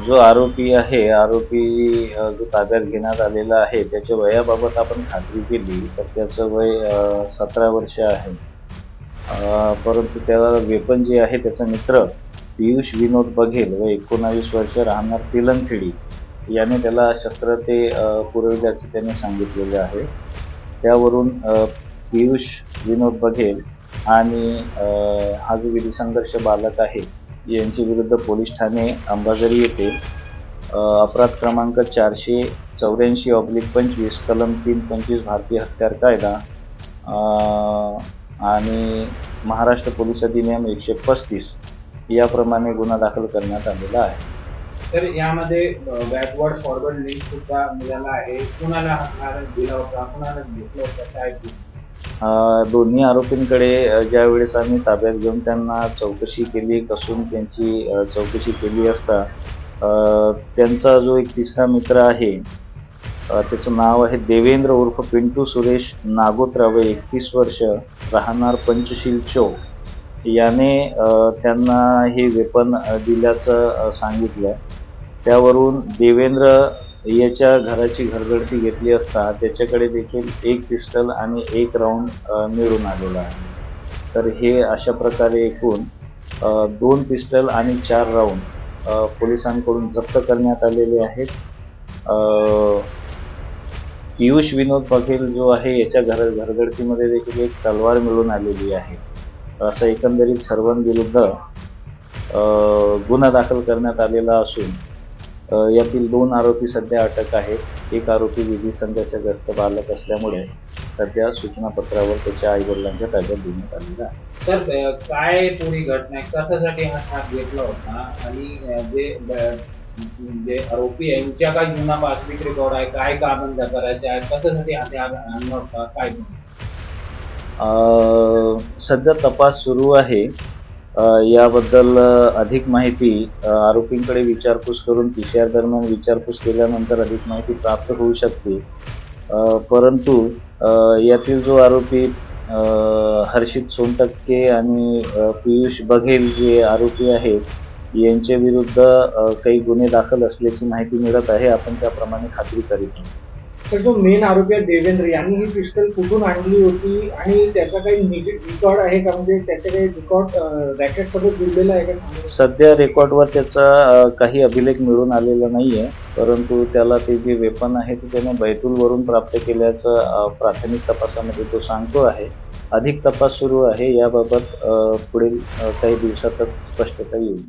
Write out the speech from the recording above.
जो आरोपी आहे, जो ताब्यात घेण्यात आलेला आहे, त्याच्या वयाबाबत आपण खात्री केली तर त्याचं वय 17 वर्ष आहे. परंतु त्याला वेपन जे आहे त्याचा मित्र पियुष विनोद बघेल व 19 वर्ष राहणार तिलंखेडी याने त्याला शस्त्र ते पुरविल्याचे त्याने सांगितलेले आहे. त्यावरून पियुष विनोद बघेल आणि हा जो विधी संघर्ष बालक आहे यांच्या विरुद्ध पोलीस ठाणे अंबाझरी येथे अपराध क्रमांक 484/25 कलम 325 भारतीय हत्यार कायदा आणि महाराष्ट्र पोलीस अधिनियम 135 याप्रमाणे गुन्हा दाखल करण्यात आलेला आहे. तर यामध्ये बॅकवर्ड फॉरवर्ड लिंक सुद्धा मिळाला आहे. कुणाला हात दिला होता, कुणाला घेतलं होतं, काय? दोन्ही आरोपींकडे ज्यावेळेस आम्ही ताब्यात घेऊन त्यांना चौकशी केली, कसून त्यांची चौकशी केली असता त्यांचा जो एक तिसरा मित्र आहे त्याचं नाव आहे देवेंद्र उर्फ पिंटू सुरेश नागोत्रा व 31 वर्ष राहणार पंचशील चौक याने त्यांना हे वेपन दिल्याचं सांगितलं. त्यावरून देवेंद्र याच्या घराची घरगडती घेतली असता त्याच्याकडे देखील एक पिस्टल आणि एक राऊंड मिळून आलेला आहे. तर हे अशा प्रकारे एकूण 2 पिस्टल आणि 4 राऊंड पोलिसांकडून जप्त करण्यात आलेले आहेत. पियुष विनोद बघेल जो आहे याच्या घरगडतीमध्ये देखील एक तलवार मिळून आलेली आहे. असं एकंदरीत सर्वांविरुद्ध गुन्हा दाखल करण्यात आलेला असून यातील 2 आरोपी सध्या अटक आहेत. एक आरोपी विधी संघर्षग्रस्त बालक असल्यामुळे सध्या सूचनापत्रावर त्याच्या आईवडिलांच्या ताब्यात देण्यात आलेला आहे. सर, काय पुरी घटना, कशासाठी हा हात घेतला होता आणि जे आरोपी यांच्या काय जुना पासबुक रेकॉर्ड आहे, काय कामधंदा करायचे आहे, कशासाठी हात आणला होता, काय? सध्या तपास सुरू आहे. याबद्दल अधिक माहिती आरोपींकडे विचारपूस करून PCR दरम्यान विचारपूस केल्यानंतर अधिक माहिती प्राप्त होऊ शकते. परंतु यातील जो आरोपी हर्षित सोनटक्के आणि पियुष बघेल जे आरोपी आहेत यांच्या विरुद्ध काही गुन्हे दाखल असल्याची माहिती मिळत आहे. आपण त्याप्रमाणे खात्री करीत आहोत. तर जो मेन आरोपी आहे देवेंद्र यांनी ही पिस्टल कुठून आणली होती आणि त्याचा काही रेकॉर्ड आहे का? म्हणजे त्याचे काही रेकॉर्ड रॅकेट सोबत जोडलेला आहे का? सध्या रेकॉर्डवर त्याचा काही अभिलेख मिळून आलेला नाहीये, परंतु त्याला ते जे वेपन आहे ते त्याने बैतूलवरून प्राप्त केल्याचं प्राथमिक तपासामध्ये तो सांगतो आहे. अधिक तपास सुरू आहे. याबाबत पुढील काही दिवसातच स्पष्टता येईल.